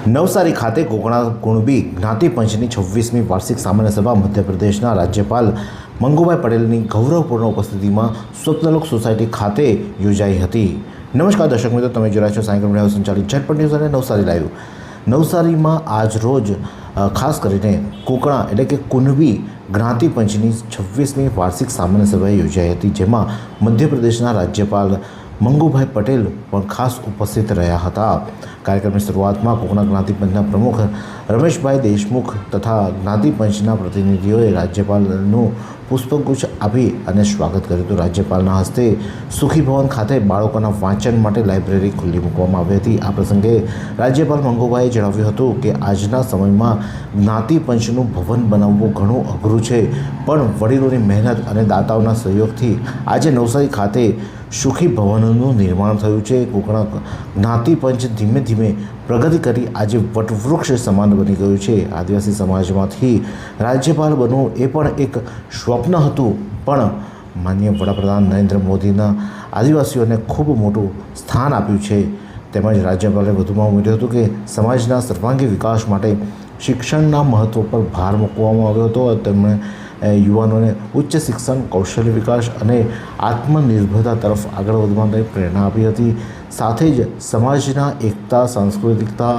નવસારી ખાતે કોકણા કુણબી જ્ઞાતિ પંચની 26મી વાર્ષિક સામાન્ય સભા મધ્યપ્રદેશના રાજ્યપાલ મંગુભાઈ પટેલની ગૌરવપૂર્ણ ઉપસ્થિતિમાં સ્વપ્નલોક સોસાયટી ખાતે યોજાઈ હતી। નમસ્કાર દર્શક મિત્રો, તમે જોઈ રહ્યા છો સાયકલ મીડિયા સંચાલિત ઝટપટ ન્યૂઝ અને નવસારી લાઈવ। નવસારીમાં આજ રોજ ખાસ કરીને કોકણા એટલે કે કુણબી જ્ઞાતિ પંચની 26મી વાર્ષિક સામાન્ય સભા યોજાઈ હતી, જેમાં મધ્યપ્રદેશના રાજ્યપાલ મંગુભાઈ પટેલ પણ ખાસ ઉપસ્થિત રહ્યા હતા। કાર્યક્રમની શરૂઆતમાં કોકણા જ્ઞાતિ પંચના પ્રમુખ રમેશભાઈ દેશમુખ તથા જ્ઞાતિ પંચના પ્રતિનિધિઓએ રાજ્યપાલનું પુષ્પગુચ્છ આપી અને સ્વાગત કર્યું હતું। રાજ્યપાલના હસ્તે સુખી ભવન ખાતે બાળકોના વાંચન માટે લાઇબ્રેરી ખુલ્લી મૂકવામાં આવી હતી। આ પ્રસંગે રાજ્યપાલ મંગુભાઈએ જણાવ્યું હતું કે આજના સમયમાં જ્ઞાતિ પંચનું ભવન બનાવવું ઘણું અઘરું છે, પણ વડીલોની મહેનત અને દાતાઓના સહયોગથી આજે નવસારી ખાતે સુખી ભવનનું નિર્માણ થયું છે। કોકણા જ્ઞાતિ પંચ ધીમે ધીમે પ્રગતિ કરી આજે વટવૃક્ષ સમાન બની ગયું છે। આદિવાસી સમાજમાંથી રાજ્યપાલ બનવું એ પણ એક સ્વપ્ન હતું, પણ માનનીય વડાપ્રધાન નરેન્દ્ર મોદીના આદિવાસીઓને ખૂબ મોટું સ્થાન આપ્યું છે। તેમજ રાજ્યપાલે વધુમાં ઉમેર્યું હતું કે સમાજના સર્વાંગી વિકાસ માટે શિક્ષણના મહત્ત્વ પર ભાર મૂકવામાં આવ્યો હતો। તેમણે યુવાનોને ઉચ્ચ શિક્ષણ, કૌશલ્ય વિકાસ અને આત્મનિર્ભરતા તરફ આગળ વધવા માટે પ્રેરણા આપી હતી। સાથે જ સમાજના એકતા, સાંસ્કૃતિકતા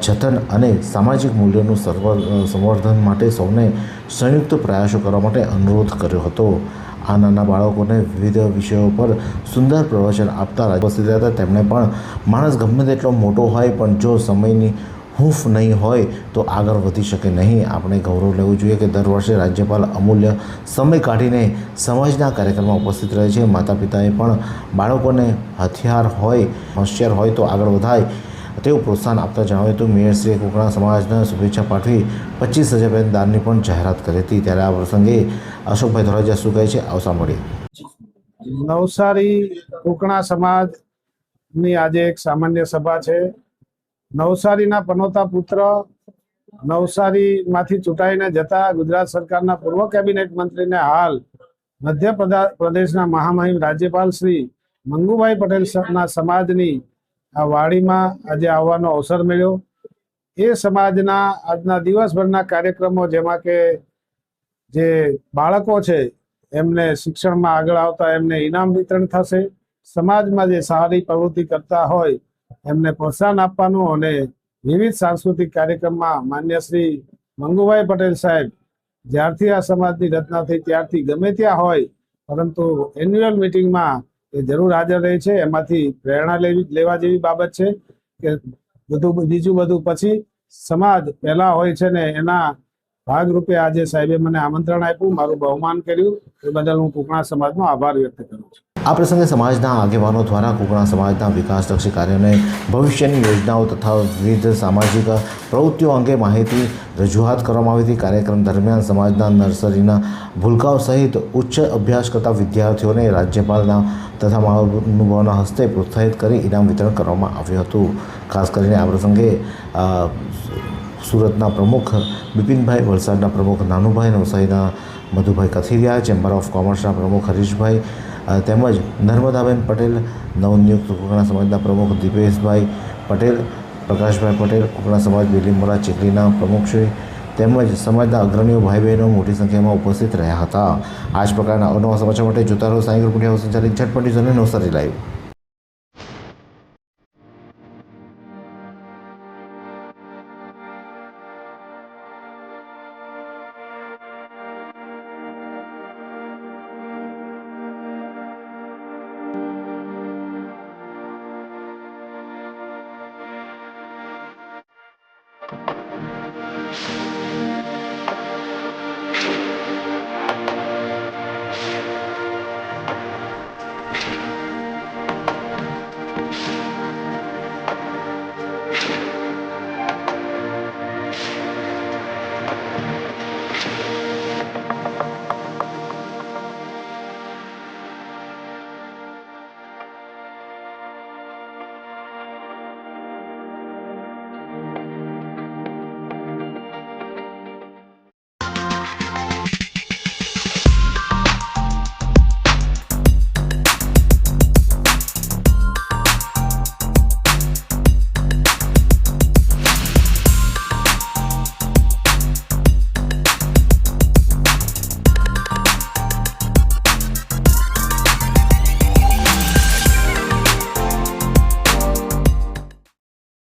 જતન અને સામાજિક મૂલ્યોનું સંવર્ધન માટે સૌને સંયુક્ત પ્રયાસો કરવા માટે અનુરોધ કર્યો હતો। આ નાના બાળકોને વિવિધ વિષયો પર સુંદર પ્રવચન આપતા ઉપસ્થિત રહ્યા હતા। તેમણે પણ માણસ ગમે તેટલો મોટો હોય, પણ જો સમયની હૂંફ નહીં હોય તો આગળ વધી શકે નહીં। આપણે ગૌરવ લેવું જોઈએ કે દર વર્ષે રાજ્યપાલ અમૂલ્ય સમય કાઢીને સમાજના કાર્યક્રમમાં ઉપસ્થિત રહે છે। માતા પિતાએ પણ બાળકોને હોશિયાર હોય તો આગળ વધાય તેવું પ્રોત્સાહન આપતા જણાવ્યું હતું। મેયરશ્રીએ કોકણા સમાજને શુભેચ્છા પાઠવી 25,000 દાનની પણ જાહેરાત કરી હતી। ત્યારે આ પ્રસંગે અશોકભાઈ ધોળાજીયા શું કહે છે, આવો સાંભળીએ। નવસારી કોકણા સમાજની આજે એક સામાન્ય સભા છે। નવસારીના પનોતા પુત્ર, નવસારીમાંથી ચૂંટાઈને જતા ગુજરાત સરકારના પૂર્વ કેબિનેટ મંત્રીને હાલ મધ્યપ્રદેશના મહામહિમ રાજ્યપાલ શ્રી મંગુભાઈ પટેલના સમાજની આ વાડીમાં આજે આવવાનો અવસર મળ્યો। એ સમાજના આજના દિવસભરના કાર્યક્રમો, જેમાં કે જે બાળકો છે એમને શિક્ષણમાં આગળ આવતા એમને ઇનામ વિતરણ થશે। સમાજમાં જે સારી પ્રવૃત્તિ કરતા હોય એમને પ્રોત્સાહન આપવાનું અને વિવિધ સાંસ્કૃતિક કાર્યક્રમમાં માન્ય શ્રી મંગુભાઈ પટેલ સાહેબ જ્યારથી આ સમાજની રચના થઈ ત્યારથી ગમે ત્યાં હોય, પરંતુ એન્યુઅલ મિટિંગમાં એ જરૂર હાજર રહે છે। એમાંથી પ્રેરણા લેવા જેવી બાબત છે કે બીજું બધું પછી સમાજ પહેલા હોય છે ને એના ભાગરૂપે આજે સાહેબે મને આમંત્રણ આપ્યું, મારું બહુમાન કર્યું, એ બદલ હું કોકણા સમાજનો આભાર વ્યક્ત કરું છું। આ પ્રસંગે સમાજના આગેવાનો દ્વારા કોકણા સમાજના વિકાસલક્ષી કાર્યોને, ભવિષ્યની યોજનાઓ તથા વિવિધ સામાજિક પ્રવૃત્તિઓ અંગે માહિતી રજૂઆત કરવામાં આવી હતી। કાર્યક્રમ દરમિયાન સમાજના નર્સરીના ભૂલકાઓ સહિત ઉચ્ચ અભ્યાસ કરતા વિદ્યાર્થીઓને રાજ્યપાલના તથા મહાનુભાવોના હસ્તે પ્રોત્સાહિત કરી ઇનામ વિતરણ કરવામાં આવ્યું હતું। ખાસ કરીને આ પ્રસંગે સુરતના પ્રમુખ બિપિનભાઈ, વલસાડના પ્રમુખ નાનુભાઈ, નવસારીના મધુભાઈ કથિરિયા, ચેમ્બર ઓફ કોમર્સના પ્રમુખ હરીશભાઈ તેમજ નર્મદાબેન પટેલ, નવનિયુક્ત કોકણા સમાજના પ્રમુખ દીપેશભાઈ પટેલ, પ્રકાશભાઈ પટેલ, કોકણા સમાજ બિલીમોરા ચીખલીના પ્રમુખશ્રી તેમજ સમાજના અગ્રણીઓ, ભાઈ બહેનો મોટી સંખ્યામાં ઉપસ્થિત રહ્યા હતા। આ જ પ્રકારના અવનવા સમાચાર માટે જોતા રહો સાયકલ મીડિયા સંચાલિત ઝટપટ ન્યૂઝ અને નવસારી લાઈવ।